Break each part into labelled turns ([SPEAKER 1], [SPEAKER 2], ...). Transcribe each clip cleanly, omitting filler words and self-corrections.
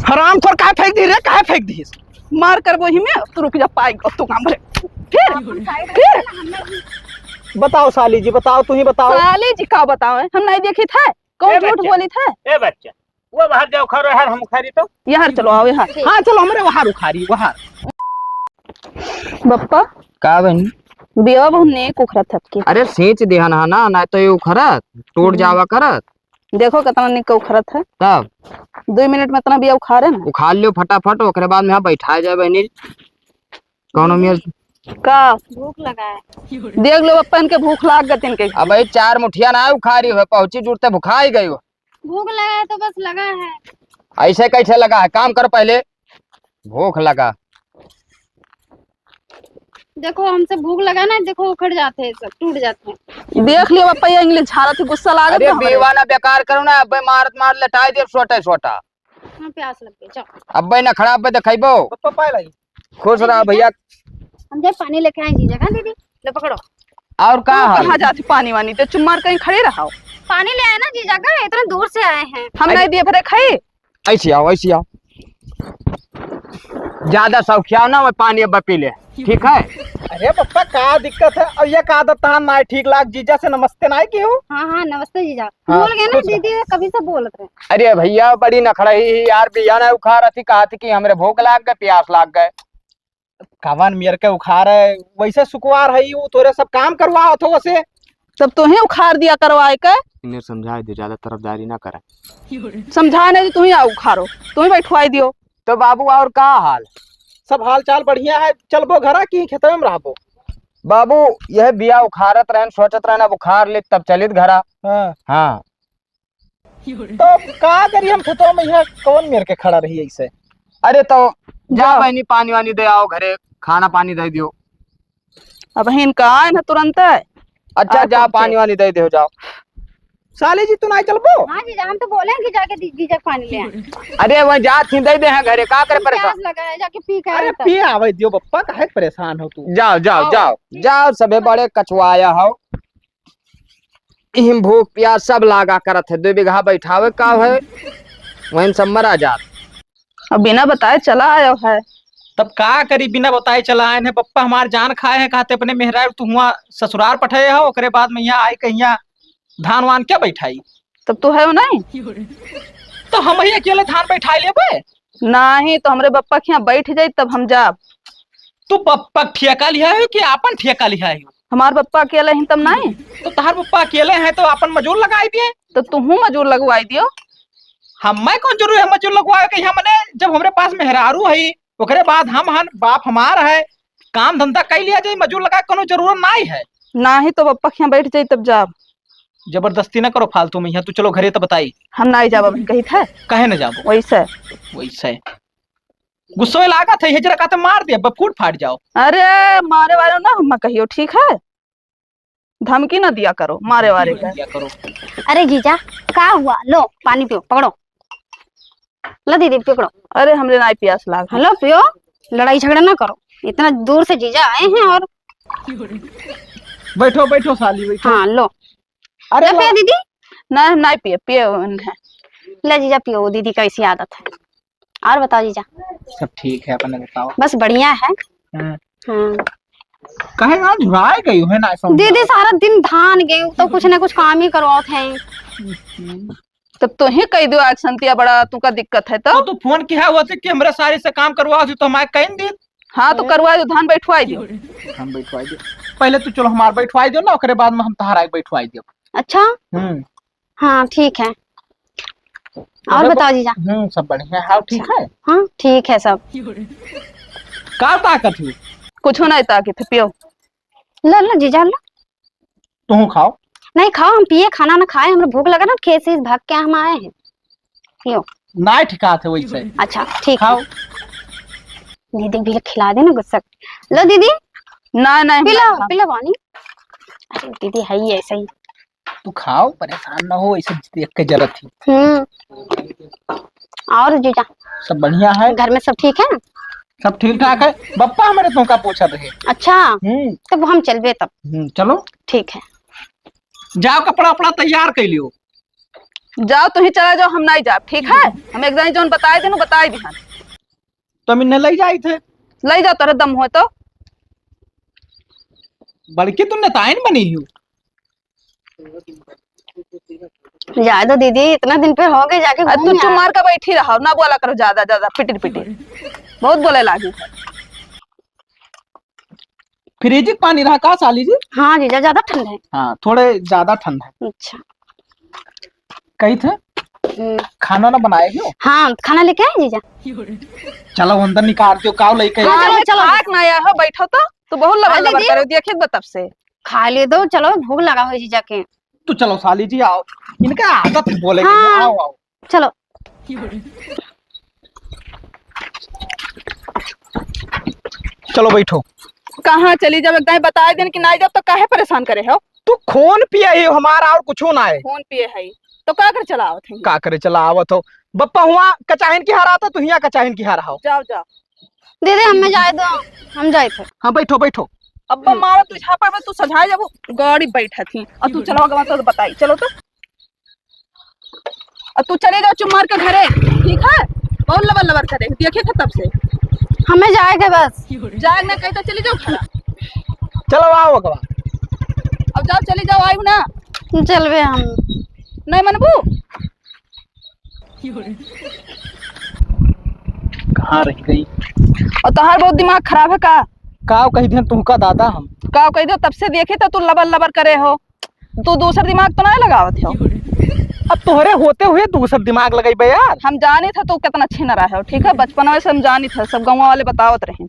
[SPEAKER 1] हराम खोर काहे फेंक दी रे, काहे फेंक दी? मार कर वही में तू रुक जा पाई तू काम रे। फिर
[SPEAKER 2] बताओ साली जी, बताओ, तू ही बताओ।
[SPEAKER 1] साली जी का बताओ, हम नहीं देखी था, कौन झूठ बोली था?
[SPEAKER 3] ए बच्चा वो बाहर जाओ, खरो यार, हम उखारी तो
[SPEAKER 1] यहाँ चलो, आओ यहाँ।
[SPEAKER 2] हाँ चलो, हमरे वहां उखारी वहां।
[SPEAKER 1] बप्पा
[SPEAKER 4] का बहनी?
[SPEAKER 1] बेवा बहुत नेक उखरत थपकी।
[SPEAKER 4] अरे सेच देहन है ना, ना तो ये उखरत टूट जावा करत।
[SPEAKER 1] देखो कितना निक उखरत है।
[SPEAKER 4] तब
[SPEAKER 1] 2 मिनट में इतना बिया उखाड़े ना।
[SPEAKER 4] उखाड़ लियो फटाफट, ओकरे बाद में यहाँ बैठा जाए बहनी। कौन मेरे
[SPEAKER 1] का
[SPEAKER 5] भूख लगा है।
[SPEAKER 1] देख लो बप्पा, इनके भूख लाग गई इनके।
[SPEAKER 4] अब 4 मुठिया ना उखाड़ी हो, पहुंची जुड़ते भुखा ही गई हो।
[SPEAKER 5] भूख लगा है तो बस लगा है।
[SPEAKER 4] ऐसे कैसे लगा है? काम कर पहले, भूख लगा।
[SPEAKER 5] देखो हमसे भूख लगा ना, देखो उखड़ जाते हैं, सब टूट जाते हैं।
[SPEAKER 1] देख लियो बप्पा, ये इंग्लिश झाड़ा थी, गुस्सा लाग
[SPEAKER 4] अरे बेवाना बेकार करो ना, अब मारत मार लटाई दे छोटा छोटा।
[SPEAKER 5] हाँ प्यास लग गई, जाओ।
[SPEAKER 4] अब ना खड़ा अब देखो।
[SPEAKER 2] तो पाए लगी।
[SPEAKER 4] खुश रहा भैया।
[SPEAKER 5] हम जब पानी लेके आए जीजा का दीदी, लो पकड़ो।
[SPEAKER 4] और
[SPEAKER 1] कहाँ जाती पानी वानी तो चुम्मार कहीं खड़े रहा।
[SPEAKER 5] पानी ले आए ना जीजा का, इतना दूर से आए हैं।
[SPEAKER 1] हम नहीं दिए भरे खाई।
[SPEAKER 4] ऐसी आओ, ऐसी आओ। ज्यादा शौकिया ना, मैं पानी अब पी ले, ठीक है?
[SPEAKER 2] अरे पप्पा का दिक्कत है? और ये का आदत था ना, ठीक लाग जीजा से नमस्ते ना की हो।
[SPEAKER 5] हाँ हाँ नमस्ते जीजा।
[SPEAKER 2] हाँ,
[SPEAKER 5] बोल गए ना दीदी, कभी से बोलत रहे।
[SPEAKER 4] अरे भैया बड़ी नखड़ा ही यार, बिया ना उखा रही थी, कहा थी कि हमरे भूख लाग गए, प्यास लाग गए।
[SPEAKER 2] कावन मियर के उखाड़ है, वैसे सुकुआर है वो, तोरे सब काम करवा हो वैसे।
[SPEAKER 1] तब तुम्हें उखाड़ दिया करवाए के।
[SPEAKER 4] इन्हें समझा दो, ज्यादा तरफदारी ना करें।
[SPEAKER 1] समझा नहीं, तुम्हें आओ उखाड़ो, तुम्हें बैठवाई दियो।
[SPEAKER 4] तो बाबू और का हाल?
[SPEAKER 2] सब हाल चाल बढ़िया है। चलबो घरा की खेतवे में रहबो?
[SPEAKER 4] बाबू यह बिया उखाड़त रहन, सोचत रहना बुखार ले तब चलित घरा।
[SPEAKER 2] हाँ।
[SPEAKER 4] हाँ
[SPEAKER 2] तो का करी हम खेतों में, यहाँ कौन मेर के खड़ा रही ऐसे?
[SPEAKER 4] अरे तो जा बहनी, पानी वानी दे आओ घरे, खाना पानी दे दियो।
[SPEAKER 1] अब इनका आए ना तुरंत है।
[SPEAKER 4] अच्छा जा पानी वानी दे दो, जाओ।
[SPEAKER 2] साली जी तू नहीं चलबो?
[SPEAKER 5] हाँ जीजा, हम तो बोले हैं कि जाके जीजा पानी ले आए।
[SPEAKER 4] अरे वह जा थी दे दे हैं घरे, का करे
[SPEAKER 5] प्यास
[SPEAKER 4] परेशान?
[SPEAKER 5] लगा है, जाके पी के
[SPEAKER 2] अरे
[SPEAKER 5] आए तब।
[SPEAKER 2] पी आवे दियो पप्पा, काहे परेशान हो तू?
[SPEAKER 4] जाओ जाओ जाओ जाओ, सबे बड़े कछुआया हो। इहिम भूख प्यास सब लागा करत है, 2 बीघा बैठावे का है, वहीं सब मरा जात।
[SPEAKER 1] अब बिना बताए चला आयो है।
[SPEAKER 2] तब का करी, बिना बताए चला आए हैं पप्पा, हमार जान खाए हैं, कहते अपने मेहराब तू हुआ ससुराल पठाए हो, ओकरे बाद में यहाँ आए कहिया धान वान क्या बैठाई?
[SPEAKER 1] तब तो है वो नहीं।
[SPEAKER 2] तो हम ही अकेले धान बैठाई लेबे?
[SPEAKER 1] नहीं तो हमरे बप्पा के यहाँ बैठ जाई तब हम जाब।
[SPEAKER 2] तू पप्पा ठेका लिया है कि आपन ठेका लिया है?
[SPEAKER 1] हमार बप्पा अकेले ही तब नहीं।
[SPEAKER 2] तो तहार पप्पा अकेले हैं तो अपन मजूर लगाई दिए।
[SPEAKER 1] तो तुम मजूर लगवाई दियो।
[SPEAKER 2] हमें कौन जरूर है मजूर लगवाए के? हमने जब हमरे पास मेहरारू है, ओकरे बाद हम हन बाप हमार है, काम धंधा कर लिया जाए, मजूर लगा कोनो जरूरत नहीं है।
[SPEAKER 1] ना ही तो बप्पा के यहाँ बैठ जाई तब जाब।
[SPEAKER 2] जबरदस्ती ना करो फालतू में, यहाँ तू चलो घरे तो बताई।
[SPEAKER 1] हम नहीं जाब, अभी कही था
[SPEAKER 2] कहे न जाबो?
[SPEAKER 1] वैसे
[SPEAKER 2] वैसे गुस्से लगा था, हिजरा का तो मार दिया, बफूट फाट जाओ।
[SPEAKER 1] अरे मारे वाले ना हम कहियो, ठीक है? धमकी ना दिया करो मारे वाले का।
[SPEAKER 2] क्या करो?
[SPEAKER 5] अरे जीजा का हुआ, लो पानी पियो, पकड़ो। लो दीदी पकड़ो।
[SPEAKER 1] अरे हमरे नहीं प्यास लाग।
[SPEAKER 5] हेलो पियो, लड़ाई झगड़ा ना करो, इतना दूर से जीजा आए हैं। और
[SPEAKER 2] बैठो बैठो साली बैठो।
[SPEAKER 5] हाँ लो।
[SPEAKER 2] अरे
[SPEAKER 5] पियो दीदी।
[SPEAKER 1] नहीं नहीं पिए पिए।
[SPEAKER 5] ले जीजा पियो, दीदी का ऐसी आदत है। और बताओ जीजा।
[SPEAKER 2] सब ठीक है, अपने बताओ।
[SPEAKER 5] बस बढ़िया है।
[SPEAKER 2] हाँ।
[SPEAKER 5] हाँ।
[SPEAKER 2] कहे ना झुराए गई है ना समझ।
[SPEAKER 5] दीदी सारा दिन धान गेहूं तो कुछ ना कुछ काम ही करवाते हैं।
[SPEAKER 1] तब तो ही कह दो आज संतिया बड़ा तुमका दिक्कत है तो
[SPEAKER 2] तू फोन किया हुआ था कि हमरा सारे से काम करवा तो हमारे कहीं दी।
[SPEAKER 1] हाँ तो करवा दो, धान बैठवाई दो।
[SPEAKER 2] हम बैठवाई दो पहले, तू चलो हमार बैठवाई दो ना, ओकरे बाद में हम तहारा बैठवाई दो।
[SPEAKER 5] अच्छा हाँ ठीक है। और बताओ जीजा।
[SPEAKER 2] सब बढ़िया है, ठीक है।
[SPEAKER 5] हाँ ठीक है सब।
[SPEAKER 2] का ताकत है?
[SPEAKER 1] कुछ नहीं ताकि थे पियो।
[SPEAKER 5] लो लो जीजा लो।
[SPEAKER 2] तू खाओ।
[SPEAKER 5] नहीं खाओ, हम पिए, खाना ना खाए, हमें भूख लगा ना, खेत से भाग के हम आए हैं। पियो।
[SPEAKER 2] ना ठिका थे वैसे।
[SPEAKER 5] अच्छा ठीक
[SPEAKER 2] खाओ।
[SPEAKER 5] दीदी भी खिला दे ना गुस्सा। लो दीदी।
[SPEAKER 1] नहीं नहीं
[SPEAKER 5] पिला पिला पानी। अरे दीदी है ही ऐसा ही।
[SPEAKER 2] तू खाओ, परेशान ना हो, ऐसे देख के जरूरत थी।
[SPEAKER 5] और जीजा
[SPEAKER 2] सब बढ़िया है?
[SPEAKER 5] घर में सब ठीक है?
[SPEAKER 2] सब ठीक ठाक है। बप्पा हमारे तुमका पूछा रहे।
[SPEAKER 5] अच्छा तब हम चलबे तब।
[SPEAKER 2] चलो
[SPEAKER 5] ठीक है।
[SPEAKER 2] जाओ, कपड़ा उपड़ा तैयार कर लियो।
[SPEAKER 1] जाओ तुम ही चला जाओ, हम नहीं जाब, ठीक है? हम एक जानी जोन बताए थे बताए दी हन।
[SPEAKER 2] तो हम इन्हें ले जाए थे।
[SPEAKER 1] ले जाओ तेरा दम हो तो।
[SPEAKER 2] बल्कि तुम नेताइन बनी हो।
[SPEAKER 5] जा दो दीदी, इतना दिन पे हो गए जाके
[SPEAKER 1] तू चुप मार कर बैठी रहो, ना बोला करो ज्यादा ज्यादा पिटी पिटी, बहुत बोले लागी।
[SPEAKER 2] फ्रिज पानी रहा का साली जी?
[SPEAKER 5] हाँ जीजा, ज्यादा ठंड है।
[SPEAKER 2] हाँ थोड़े ज्यादा ठंड है।
[SPEAKER 5] अच्छा।
[SPEAKER 2] कही थे खाना ना बनाए क्यों?
[SPEAKER 5] हाँ खाना लेके आए जीजा।
[SPEAKER 2] चलो अंदर निकाल दो, काव लेके
[SPEAKER 5] हाँ, चलो, चलो।
[SPEAKER 1] खाक ना आया हो, बैठो तो बहुत लबर लबर करे देखे तब से।
[SPEAKER 5] खा ले दो, चलो भूख लगा हो जीजा के।
[SPEAKER 2] तो चलो साली जी आओ, इनका आदत है बोले
[SPEAKER 5] हाँ।
[SPEAKER 2] आओ आओ।
[SPEAKER 5] चलो।
[SPEAKER 2] चलो बैठो।
[SPEAKER 1] कहाँ चली जब एकदम बताए दिन कि ना जब तो काहे परेशान करे हो?
[SPEAKER 2] तू खून पिए हो हमारा और कुछ ना है।
[SPEAKER 1] फोन पिए है तो का कर चला आवत है?
[SPEAKER 2] का करे चला आवत हो? बप्पा हुआ कचाहिन की हारा था, तू हिया कचाहिन की हारा हो।
[SPEAKER 1] जाओ जाओ
[SPEAKER 5] दीदी हमें जाए दो, हम जाए थे।
[SPEAKER 2] हाँ बैठो बैठो।
[SPEAKER 1] अब्बा मारा तू झापा में तू सझाए जब गाड़ी बैठा थी और तू चलो गवा तो बताई चलो तो। और तू चले जाओ चुप मार के घरे, ठीक है? बहुत लबर लबर करे देखे थे तब से।
[SPEAKER 5] हमें जाएगा बस।
[SPEAKER 1] जाग ना कहीं तो चली जाओ घर।
[SPEAKER 2] चलो आओ अगवा।
[SPEAKER 1] अब जाओ चली जाओ, आयु ना
[SPEAKER 5] चलवे हम।
[SPEAKER 1] नहीं मनबू।
[SPEAKER 2] कहाँ रह गई?
[SPEAKER 1] और तोहार बहुत दिमाग खराब है का?
[SPEAKER 2] काव कही थे तुमका दादा हम।
[SPEAKER 1] का कह दो तब से देखे तो तू लबर लबर करे हो, तू दूसरा दिमाग तो नहीं लगावत हो।
[SPEAKER 2] अब तोहरे होते हुए दूसरा दिमाग लगाई बे यार।
[SPEAKER 1] हम जानी था तू कितना छीन रहा है, ठीक है? बचपन में से हम जानी था, सब गाँव वाले बतावत रहे।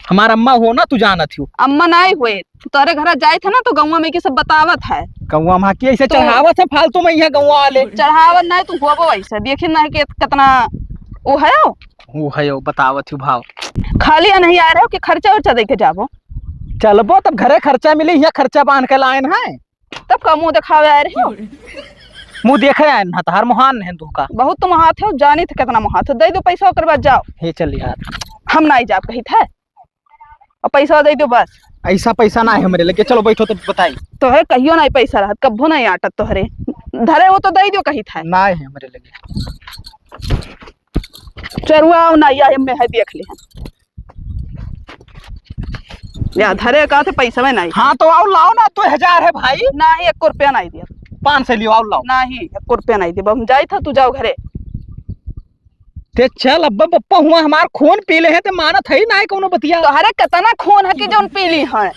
[SPEAKER 2] हमारा अम्मा हो ना, तू जाना थी।
[SPEAKER 1] अम्मा नहीं हुए तोरे घर जाए थे ना तो गाँव में की सब बतावत है।
[SPEAKER 2] गौवा माँ की ऐसे
[SPEAKER 1] तो-
[SPEAKER 2] चढ़ावत है फालतू में, यहाँ गौवा वाले
[SPEAKER 1] चढ़ावत नहीं तू हुआ ऐसे देखे ना कि कितना वो है
[SPEAKER 2] वो है यो बतावत हूँ भाव।
[SPEAKER 1] खाली नहीं आ रहे हो कि खर्चा उर्चा दे के जाबो।
[SPEAKER 2] चलबो तब घरे खर्चा मिले, यहाँ खर्चा बांध के लाइन है
[SPEAKER 1] तब का मुंह दिखावे आ रहे हो?
[SPEAKER 2] मुँह देखे आए ना तहार मुहान है तू का।
[SPEAKER 1] बहुत तुम हाथ हो, जानी थे कितना मुँह हाथ, दे दो पैसा ओकर बाद जाओ।
[SPEAKER 2] हे चल यार,
[SPEAKER 1] हम नहीं जाब कही था और पैसा दे दो बस।
[SPEAKER 2] ऐसा पैसा ना है हमारे लगे। चलो बैठो तो बताई।
[SPEAKER 1] तोहरे कहियो नहीं पैसा रहा, कब्बो नहीं आटत तोहरे धरे वो तो दे दो कही था।
[SPEAKER 2] ना है हमारे लगे।
[SPEAKER 1] चरुआ नहीं आए में है देख ले या धरे का थे पैसा में नहीं।
[SPEAKER 2] हाँ तो आओ लाओ ना, 2000 है भाई।
[SPEAKER 1] नहीं 1 रुपया नहीं दिया।
[SPEAKER 2] 500 लियो, आओ लाओ।
[SPEAKER 1] नहीं 1 रुपया नहीं दिया। हम जाए था तू जाओ घरे।
[SPEAKER 2] ते चल अब्बा बप्पा हुआ हमार खून पीले है ते मानत है ना कोनो बतिया।
[SPEAKER 1] तोहरे कितना खून है कि जौन पीली है?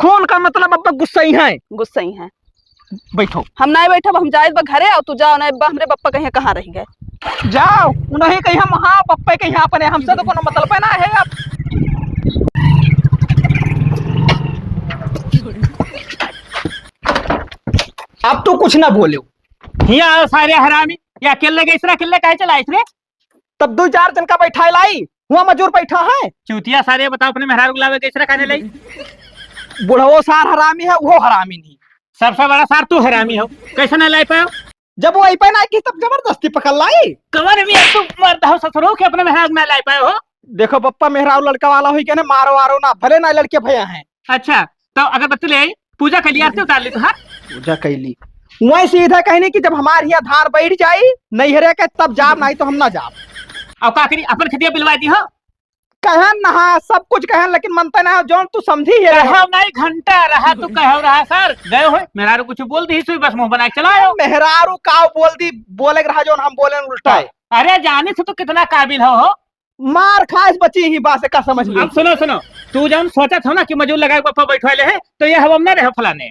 [SPEAKER 2] खून का मतलब अब्बा गुस्सा ही है।
[SPEAKER 1] गुस्सा ही है।
[SPEAKER 2] बैठो।
[SPEAKER 1] हम नहीं बैठो, हम जाए घरे और तू जाओ नहीं हमरे बप्पा कहीं कहाँ रह गए।
[SPEAKER 2] जाओ नहीं कहीं हम, हाँ पप्पे कहीं अपने, हमसे तो कोनो मतलब ना है। अब तू कुछ ना बोलो।
[SPEAKER 3] हिया सारे हरामी या अकेले गए इसरा अकेले काहे चला इसरे?
[SPEAKER 2] तब 2-4 जन का बैठा लाई, हुआ मजूर बैठा है।
[SPEAKER 3] चूतिया सारे बताओ अपने मेहरारू गुलाबे गए इसरा खाने लई।
[SPEAKER 2] बुढ़वो सार हरामी है, वो हरामी नहीं।
[SPEAKER 3] सबसे बड़ा सार तू हरामी हो, कैसे ना लाई पाओ?
[SPEAKER 2] जब वो आई पे ना की तब जबरदस्ती पकड़ लाई।
[SPEAKER 3] कमर में तू मर्द हो ससुरो के अपने मेहरारू ना लाई पाए हो?
[SPEAKER 2] देखो बप्पा मेहरारू लड़का वाला हुई के ना मारो वारो ना, भले ना लड़के भैया हैं।
[SPEAKER 3] अच्छा तो अगरबत्ती ले आई, पूजा कर लिया आरती उतार ली तो हाँ?
[SPEAKER 2] पूजा कैली वही सीधा कहने की जब हमारे यहाँ धान बैठ जाई नहीं हरे के तब जाब, नहीं तो हम ना जाब।
[SPEAKER 3] और का करी अपन खदिया बिलवा दी हो?
[SPEAKER 2] कहन नहा सब कुछ कहन, लेकिन मनता ना जौन तू समझी है।
[SPEAKER 3] कहो नहीं घंटा रहा तू कहो रहा सर गए हो मेहरारू कुछ बोल दी सुई बस मुंह बना के चलाओ।
[SPEAKER 2] मेहरारू काव बोल दी, बोले रहा जौन हम बोले उल्टा है।
[SPEAKER 3] अरे जाने से तो कितना काबिल हो
[SPEAKER 2] मार खास बची ही बात का समझ ली।
[SPEAKER 3] अब सुनो सुनो, तू जब सोचा था ना कि मजूर लगाए पप्पा बैठवाले है तो ये हम ना रहे फलाने।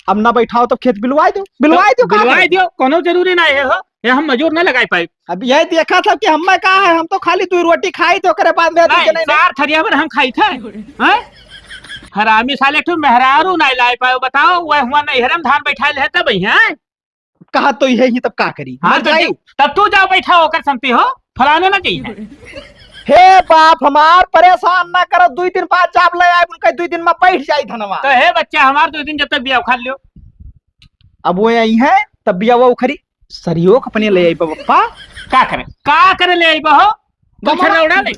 [SPEAKER 2] अब ना बैठाओ तो खेत बिलवाई दो, बिलवाई दो,
[SPEAKER 3] बिलवाई दो, कोनो जरूरी नहीं है हो, ये हम मजूर ना लगाई पाए।
[SPEAKER 2] अब यही देखा था कि हमें कहा है, हम तो खाली 2 रोटी खाई तो करे बाद में
[SPEAKER 3] नहीं सार खरिया में हम खाई थे हैं? हरामी साले तू मेहरारू नहीं लाई पाए, बताओ वह हुआ नहीं हरम धान बैठाए है तब हैं?
[SPEAKER 2] कहा तो यही तब का करी।
[SPEAKER 3] हाँ तो तब तू जाओ बैठा होकर संती हो फलाने ना चाहिए।
[SPEAKER 2] हे बाप हमार परेशान ना करो, 2 दिन बाद चाप ले आए उनका 2 दिन में बैठ जाई धनवा।
[SPEAKER 3] तो हे बच्चा हमार 2 दिन जब तक बिया उखाड़ लियो।
[SPEAKER 2] अब वो यही है तब बिया वो उखरी सरियो अपने ले आई पप्पा।
[SPEAKER 3] का करे ले आई बहो बखरा उड़ा ले।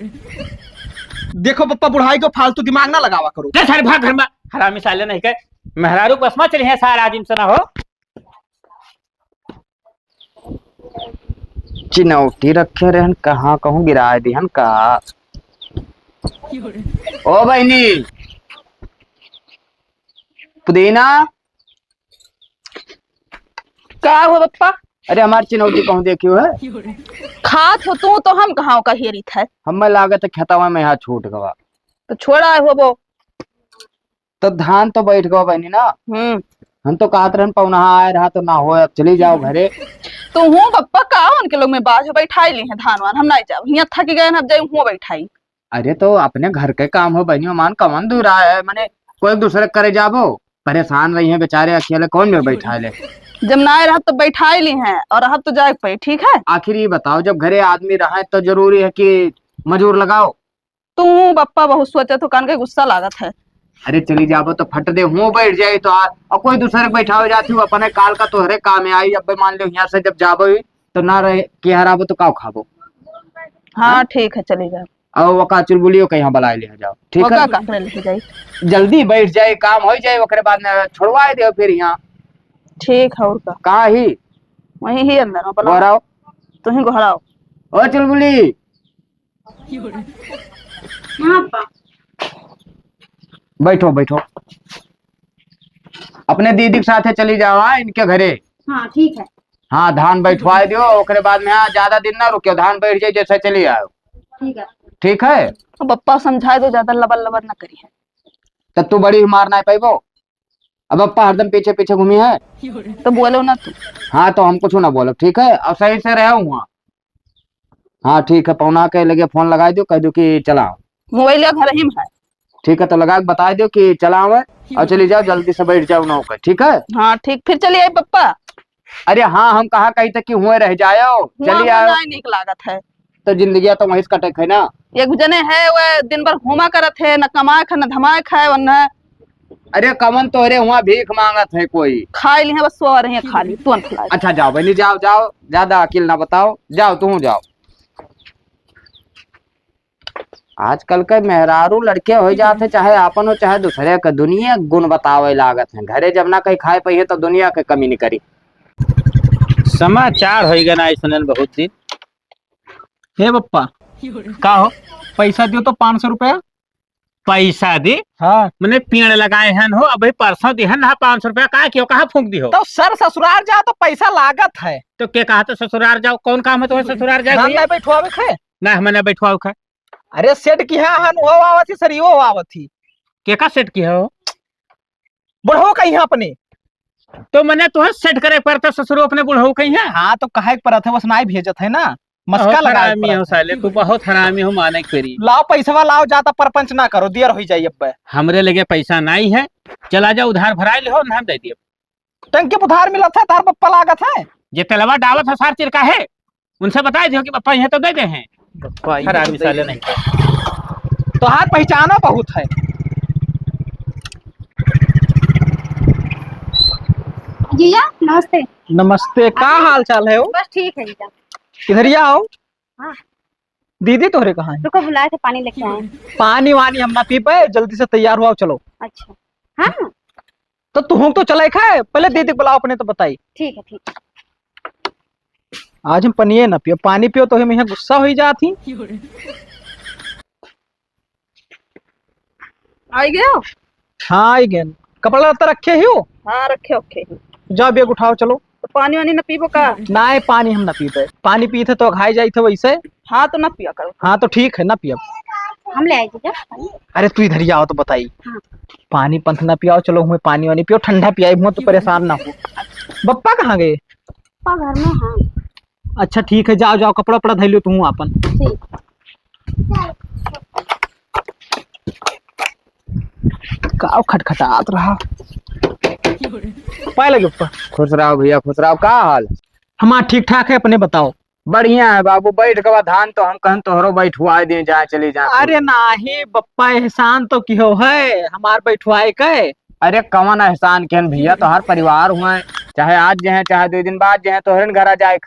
[SPEAKER 2] देखो पप्पा बुढ़ाई को फालतू दिमाग ना लगावा करो।
[SPEAKER 3] सारे भाग घर में हरामी साले नहीं कहे मेहरारू बस में चली है सारा आदिम से ना हो।
[SPEAKER 4] चिनौटी रखे रहन कहाँ कहूँ गिरा दिहन का। ओ बहनी पुदीना।
[SPEAKER 1] का हुआ पप्पा?
[SPEAKER 4] अरे हमारी चिनौटी कहूँ देखी है।
[SPEAKER 1] खात हो तू तो हम कहाँ का हेरी था।
[SPEAKER 4] हमें लागत है खेतवा में यहाँ छूट गवा।
[SPEAKER 1] तो छोड़ा हो वो।
[SPEAKER 4] तो धान तो बैठ गवा बहनी ना। हम तो कहते रहन पौनहा आए रहा तो ना हो, अब चली जाओ घरे।
[SPEAKER 1] तो हूँ पप्पा का उनके लोग में बाज बैठाई ली है धान वान, हम नहीं जाओ यहाँ थक गए अब जाए हूँ बैठाई।
[SPEAKER 4] अरे तो अपने घर के काम हो बहनियों, मान कवन दूर आए मैंने कोई दूसरे करे जाबो। परेशान रही है बेचारे अकेले, कौन में बैठा ले।
[SPEAKER 1] जब ना रहा तो बैठाई ली है और अब तो जाए पे ठीक है।
[SPEAKER 4] आखिर ये बताओ जब घरे आदमी रहा तो जरूरी है कि मजूर लगाओ।
[SPEAKER 1] तू पप्पा बहुत सोचे तो कान के गुस्सा लागत है।
[SPEAKER 4] अरे चली जाबो तो फट दे हूँ बैठ जाए तो और कोई दूसरे बैठा हो जाती हूँ अपने काल का तो हरे काम में आई। अब मान लो यहाँ से जब जाबो ही तो ना रहे कि हराबो तो काव खाबो।
[SPEAKER 1] हाँ ठीक है चली जाओ।
[SPEAKER 4] और वका चुलबुलियो कहीं बुला ले जाओ ठीक है।
[SPEAKER 1] का लेके जाई
[SPEAKER 4] जल्दी बैठ जाए काम हो जाए ओकरे बाद में छोड़वा दे फिर यहाँ।
[SPEAKER 1] ठीक है। और का
[SPEAKER 4] कहाँ ही
[SPEAKER 1] वही ही अंदर में बुलाओ।
[SPEAKER 4] गोराओ
[SPEAKER 1] तू ही गोहराओ।
[SPEAKER 4] ओ चुलबुली। बैठो बैठो अपने दीदी के साथे चली जाओ हाँ इनके घरे।
[SPEAKER 5] हाँ ठीक है।
[SPEAKER 4] हाँ धान बैठवा दियो ओकरे बाद में हाँ ज्यादा दिन ना रुकियो, धान बैठ जाए जैसे चली आओ।
[SPEAKER 5] ठीक है।
[SPEAKER 4] ठीक है।
[SPEAKER 1] तो पप्पा समझाए तो ज्यादा लबर लबर ना करी है।
[SPEAKER 4] तब तू बड़ी मारना है पाइबो। अब अप्पा हरदम पीछे पीछे घूमी है
[SPEAKER 1] तो बोलो ना तू।
[SPEAKER 4] हाँ तो हम कुछ ना बोलो ठीक है। अब सही से रहे वहाँ। हाँ ठीक है पौना के लगे फोन लगा दो कह दो कि चलाओ।
[SPEAKER 1] मोबाइल घर ही में है।
[SPEAKER 4] ठीक है तो लगा के बता दो कि चलाओ और चली जाओ जल्दी से बैठ जाओ नौकर ठीक है।
[SPEAKER 1] हाँ ठीक फिर चलिए पप्पा।
[SPEAKER 4] अरे हाँ हम कहा कही तक कि हुए रह जाओ चलिए आओ।
[SPEAKER 1] निक लागत है
[SPEAKER 4] तो जिंदगी तो वही कटक है ना।
[SPEAKER 1] एक जने है वह दिन भर घूमा करत है न कमाए खा न धमाए खाए वरना
[SPEAKER 4] अरे कमन तो अरे वहाँ भीख मांगत है कोई
[SPEAKER 1] खाए ली है बस सो रही है खाली तुरंत खिला।
[SPEAKER 4] अच्छा जाओ बहनी जाओ जाओ ज्यादा अकेल ना बताओ जाओ तुम जाओ। आजकल के मेहरारू लड़के हो जाते चाहे आपन हो चाहे दूसरे के दुनिया गुण बतावे लागत है। घरे जब ना कहीं खाए पे तो दुनिया के कमी नहीं करी।
[SPEAKER 3] समाचार हो गया ना सुनल बहुत दिन।
[SPEAKER 2] हे पप्पा
[SPEAKER 3] का हो
[SPEAKER 2] पैसा दियो तो 500 रुपया।
[SPEAKER 3] पैसा दे।
[SPEAKER 2] हाँ
[SPEAKER 3] मैंने पेड़ लगाए हन हो अभी परसों दिहन ना 500 रुपया का क्यों कहाँ फूंक दी हो।
[SPEAKER 2] तो सर ससुराल जाओ तो पैसा लागत है।
[SPEAKER 3] तो क्या कहा तो ससुराल जाओ कौन काम है तो ससुराल जाओ।
[SPEAKER 2] धान नहीं बैठवावे खे।
[SPEAKER 3] ना मैंने बैठवाओ खा।
[SPEAKER 2] अरे सेठ की है हन वो आवत थी सर वो आवत थी।
[SPEAKER 3] के का सेट की हो
[SPEAKER 2] बढ़ो कहीं अपने।
[SPEAKER 3] तो मैंने तो सेट करे पर तो ससुरो अपने बुढ़ऊ कहीं है।
[SPEAKER 2] हाँ तो कहे पर थे बस नहीं भेजत है ना मस्का
[SPEAKER 3] हरामी हो
[SPEAKER 2] लगा।
[SPEAKER 3] साले तू बहुत हरामी हो माने करी।
[SPEAKER 2] लाओ पैसा लाओ जाता परपंच ना करो देर हो जाइए। अब
[SPEAKER 3] हमरे लगे पैसा नहीं है चला जाओ उधार भराए ले हो ना हम दे दिए।
[SPEAKER 2] टंकी उधार मिला था तार पप्पा लागत है।
[SPEAKER 3] जे तलवा डावत है सार चिरका है उनसे बता दियो कि पप्पा यहाँ तो दे दे हैं। हरामी साले नहीं
[SPEAKER 2] तो हाथ पहचानो बहुत है।
[SPEAKER 5] जीजा नमस्ते।
[SPEAKER 2] नमस्ते का हाल चाल है वो?
[SPEAKER 5] बस ठीक है जीजा।
[SPEAKER 2] किधर आओ।
[SPEAKER 5] हाँ।
[SPEAKER 2] दीदी तोहरे कहाँ है?
[SPEAKER 5] रुको बुलाए थे पानी लेके आए।
[SPEAKER 2] पानी वानी हम ना पी पाए जल्दी से तैयार हुआ चलो।
[SPEAKER 5] अच्छा हाँ
[SPEAKER 2] तो तुम तो चले खाए पहले दीदी बुलाओ अपने तो बताई।
[SPEAKER 5] ठीक है ठीक है।
[SPEAKER 2] आज हम पनिए ना पियो पानी पियो तो हम यहाँ गुस्सा हो जाती।
[SPEAKER 1] आई गए।
[SPEAKER 2] हाँ आई गए। कपड़ा लत्ता रखे ही हो?
[SPEAKER 1] हाँ रखे ओके।
[SPEAKER 2] जाओ बेग उठाओ चलो।
[SPEAKER 1] तो पानी वानी न पीबो का?
[SPEAKER 2] ना पानी हम ना पीते पानी पीते तो घाई जाई थे वैसे।
[SPEAKER 1] हाँ तो न पिया करो।
[SPEAKER 2] हाँ तो ठीक है ना पिया।
[SPEAKER 5] हम ले आए जीजा पानी।
[SPEAKER 2] अरे तू इधर ही आओ तो बताई।
[SPEAKER 5] हाँ।
[SPEAKER 2] पानी पंथ ना पियाओ चलो हुए पानी वानी पियो ठंडा पियाई हुआ तो परेशान ना हो। बप्पा कहाँ गए?
[SPEAKER 5] पापा घर में हाँ।
[SPEAKER 2] अच्छा ठीक है जाओ जाओ कपड़ा उपड़ा धैलो तू अपन।
[SPEAKER 5] ठीक।
[SPEAKER 2] काव खटखटात रहा। पाए लगे ऊपर।
[SPEAKER 4] खुश रहो भैया खुश रहो। का हाल?
[SPEAKER 2] हमारा ठीक ठाक है अपने बताओ।
[SPEAKER 4] बढ़िया है बाबू बैठ गवा धान तो हम कहन तोहरो बैठवा दे जाए चली जाए।
[SPEAKER 2] अरे नाही बप्पा एहसान तो किहो है हमार बैठवाए के।
[SPEAKER 4] अरे कवन एहसान केन भैया तो हर परिवार हुआ है चाहे आज जहे चाहे 2 दिन बाद जहे तोहरन घर आ जाए।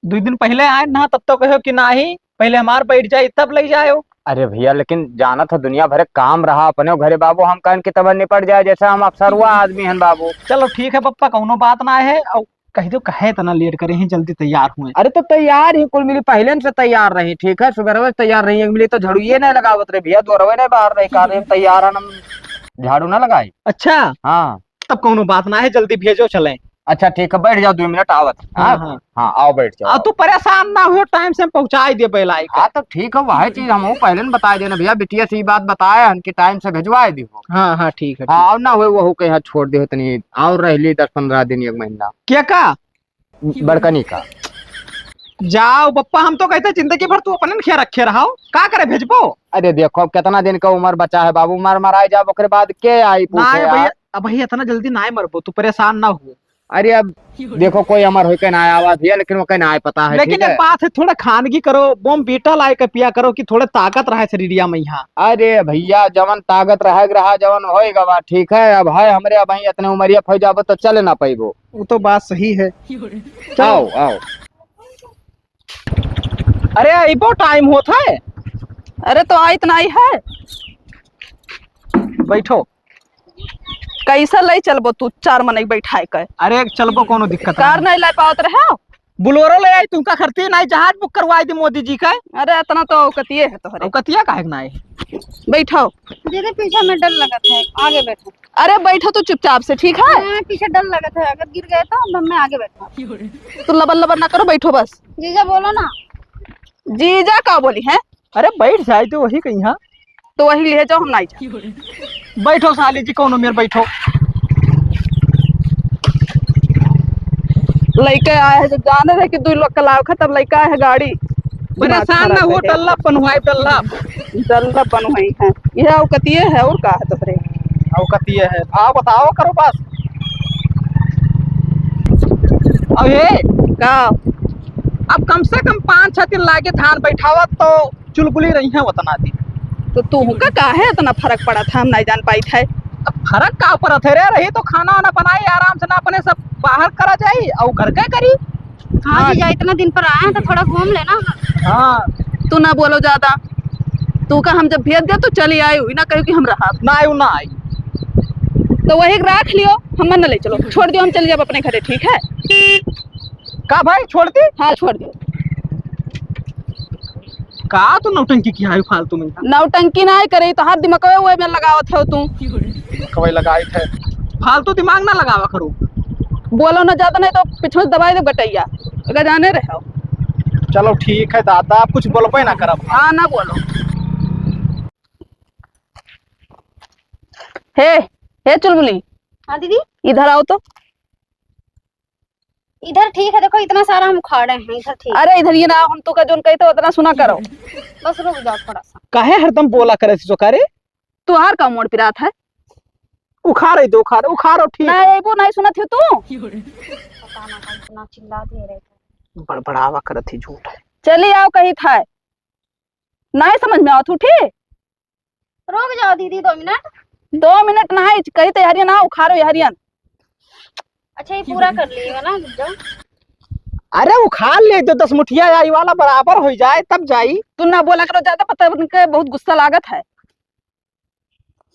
[SPEAKER 2] 2 दिन पहले आए ना तब तो कहो कि नाही पहले हमार बैठ जाए तब ले जाओ।
[SPEAKER 4] अरे भैया लेकिन जाना था दुनिया भरे काम रहा अपने घरे बाबू हम कहन के तब निपट जाए जैसे हम अफसर हुआ आदमी हैं बाबू।
[SPEAKER 2] चलो ठीक है पप्पा कौनो बात ना है और कह दो कहे इतना लेट करे हैं जल्दी तैयार हुए।
[SPEAKER 4] अरे तो तैयार ही कुल मिली पहले से तैयार रही, ठीक है सुबह तैयार रही मिली तो झाड़ू ये नहीं लगावत रहे भैया, दोरवे नहीं बाहर रही कार तैयार हम झाड़ू ना लगाई।
[SPEAKER 2] अच्छा
[SPEAKER 4] हाँ
[SPEAKER 2] तब कोनो बात ना है, जल्दी भेजो चले।
[SPEAKER 4] अच्छा ठीक है बैठ जाओ 2 मिनट आवत।
[SPEAKER 2] हाँ
[SPEAKER 4] हाँ
[SPEAKER 2] हाँ
[SPEAKER 4] हाँ आओ बैठ जाओ।
[SPEAKER 2] तू परेशान ना हो, टाइम से पहुंचा दे बेलाई का।
[SPEAKER 4] हाँ तो ठीक है वही चीज हम पहले न बता देना भैया, बिटिया से बात बताया कि टाइम से भेजवा दी हो।
[SPEAKER 2] हाँ हाँ ठीक है।
[SPEAKER 4] हाँ ना हुए वो के यहाँ छोड़ दे तनी और रह ली 10-15 दिन 1 महीना
[SPEAKER 2] क्या का
[SPEAKER 4] बड़कनी का।
[SPEAKER 2] जाओ बप्पा, हम तो कहते जिंदगी भर तू अपने ख्याल रखे रहो, का करे भेजबो।
[SPEAKER 4] अरे देखो अब कितना दिन का उम्र बचा है बाबू, मर मराई जाब ओकरे बाद के आई
[SPEAKER 2] ना
[SPEAKER 4] पूछे
[SPEAKER 2] भैया,
[SPEAKER 4] यार।
[SPEAKER 2] अब भैया इतना जल्दी ना मरबो, तू परेशान ना हो।
[SPEAKER 4] अरे अब देखो कोई अमर हो के ना आवाज दिया लेकिन वो कहीं ना पता है।
[SPEAKER 2] लेकिन
[SPEAKER 4] ठीक है?
[SPEAKER 2] एक बात है, थोड़ा खानगी करो, बोम बीटा लाए के पिया करो कि थोड़े ताकत रहे शरीरिया में यहाँ।
[SPEAKER 4] अरे भैया जवन ताकत रहा जवन होएगा बा ठीक है। अब है हमरे अब इतने उमरिया फै जाबो तो चले ना पैबो।
[SPEAKER 2] वो तो बात सही है।
[SPEAKER 4] आओ आओ।
[SPEAKER 2] अरे अबो टाइम होता है।
[SPEAKER 1] अरे तो आई इतना आई है,
[SPEAKER 2] बैठो।
[SPEAKER 1] कैसा ले चलबो तू 4 मनई बैठाए के?
[SPEAKER 2] अरे चलबो कोनो दिक्कत
[SPEAKER 1] कार नहीं ला पावत रहे।
[SPEAKER 2] बुलोरो ले आई, तुमका खर्ची नहीं, जहाज बुक करवाई दी मोदी जी का।
[SPEAKER 1] अरे इतना तो औकतिये है तोहरे।
[SPEAKER 2] कतिया काहे ना है।
[SPEAKER 1] बैठो।
[SPEAKER 5] दीदी पीछे में डर लगा था, आगे बैठो।
[SPEAKER 1] अरे बैठो तू चुपचाप से, ठीक है?
[SPEAKER 5] हाँ, पीछे डर लगा था, अगर गिर गए तो मैं आगे बैठा।
[SPEAKER 1] तू लबर लबर ना करो, बैठो बस।
[SPEAKER 5] जीजा बोलो ना।
[SPEAKER 1] जीजा का बोली है?
[SPEAKER 2] अरे बैठ जाए तो वही कहीं। हाँ
[SPEAKER 1] तो वही ले जाओ, हम नहीं जा।
[SPEAKER 2] बैठो साली जी, कोनो मेरे बैठो।
[SPEAKER 1] लड़के आए हैं जो जाने रहे कि 2 लोग कलाव खत्म, लड़का है गाड़ी।
[SPEAKER 2] परेशान ना हो, टल्ला पनवाई टल्ला
[SPEAKER 1] जल्दा बन हुई है, यह औकतिये है और का है तोहरे।
[SPEAKER 2] औकतिये है। आओ बताओ करो बस। अब ये
[SPEAKER 1] का
[SPEAKER 2] अब कम से कम 5-6 दिन लागे धान बैठावा तो चुलबुली रही है उतना दिन।
[SPEAKER 1] तो तू का है इतना फर्क पड़ा था, हम नहीं जान पाई थे।
[SPEAKER 2] अब फर्क का ऊपर थे रही तो खाना वाना बनाई आराम से, ना अपने सब बाहर करा जाये और घर के करी।
[SPEAKER 5] हाँ जीजा इतना दिन पर आए हैं तो थोड़ा घूम लेना।
[SPEAKER 2] हाँ
[SPEAKER 1] तू ना बोलो ज्यादा, तू का हम जब भेज दिया तो चली आई हुई ना, कहो कि हम रहा
[SPEAKER 2] ना आई ना आई
[SPEAKER 1] तो वही रख लियो, हम न ले चलो, छोड़ दियो, हम चले जाब अपने घरे, ठीक है?
[SPEAKER 2] का भाई छोड़ दी।
[SPEAKER 1] हाँ छोड़ दियो।
[SPEAKER 2] का तो नौटंकी की है फालतू में।
[SPEAKER 1] नौटंकी ना करे तो हाथ दिमाग में लगावत हो तू।
[SPEAKER 2] कवई लगाई थे, फालतू दिमाग ना लगावा करो।
[SPEAKER 1] बोलो ना ज्यादा, नहीं तो पिछले दबाई दो गटैया, अगर जाने रहे हो।
[SPEAKER 2] चलो ठीक है दादा, आप कुछ बोलबे ना करब।
[SPEAKER 1] हाँ ना बोलो। हे चुलबुली।
[SPEAKER 5] हाँ दीदी
[SPEAKER 1] इधर आओ तो।
[SPEAKER 5] इधर ठीक है, देखो इतना सारा हम उखाड़े हैं इधर, ठीक।
[SPEAKER 1] अरे इधर ये ना, हम तो का जोन कही तो उतना सुना करो।
[SPEAKER 5] बस रुक जाओ थोड़ा सा।
[SPEAKER 2] काहे हरदम बोला करे सो करे।
[SPEAKER 1] तू हार का मोड़ पिरात है।
[SPEAKER 2] उखाड़े दो, उखाड़ो ठीक।
[SPEAKER 1] नहीं वो नहीं सुना थी तू।
[SPEAKER 5] पता ना इतना चिल्ला दे रहे थे।
[SPEAKER 2] बड़बड़ावा करत थी, झूठ है।
[SPEAKER 1] चली आओ कही था, नहीं समझ में आओ तू, ठीक?
[SPEAKER 5] रुक जाओ दीदी 2 मिनट।
[SPEAKER 1] 2 मिनट नहीं कही तैयारी ना, उखाड़ो हरियन।
[SPEAKER 5] अच्छा ये पूरा कर लिएगा ना जीजा?
[SPEAKER 2] अरे उखाड़ ले दो, 10 मुठिया आई वाला बराबर हो जाए तब जाई।
[SPEAKER 1] तू ना बोला करो ज्यादा, पता उनके बहुत गुस्सा लागत है,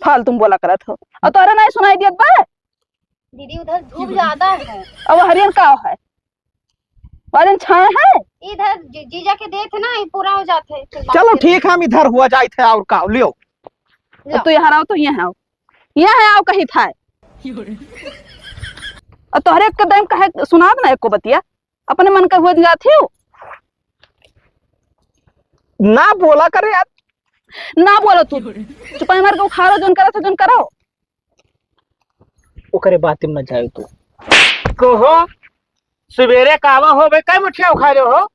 [SPEAKER 1] फाल तुम बोला करत हो। और तोरा नहीं सुनाई दियत बा?
[SPEAKER 5] दीदी उधर धूप ज्यादा है।
[SPEAKER 1] अब हरियन का है, हरियन छाए है।
[SPEAKER 5] इधर जीजा के दे थे ना, ये पूरा हो जाते।
[SPEAKER 2] चलो ठीक है, हम इधर हुआ जाए थे और का लियो।
[SPEAKER 1] तो यहाँ आओ, तो यहाँ आओ, यहाँ आओ कही था। और तोहरे कदम कहे सुना ना एको बतिया, अपने मन का हो जाती हो।
[SPEAKER 2] ना बोला करे यार,
[SPEAKER 1] ना बोलो तू, चुप मार के उखाड़ो, जोन करो तो जोन करो।
[SPEAKER 2] ओकरे बात में न जाए तू।
[SPEAKER 3] कहो सवेरे कावा हो भाई, कई मुठिया उखाड़े हो?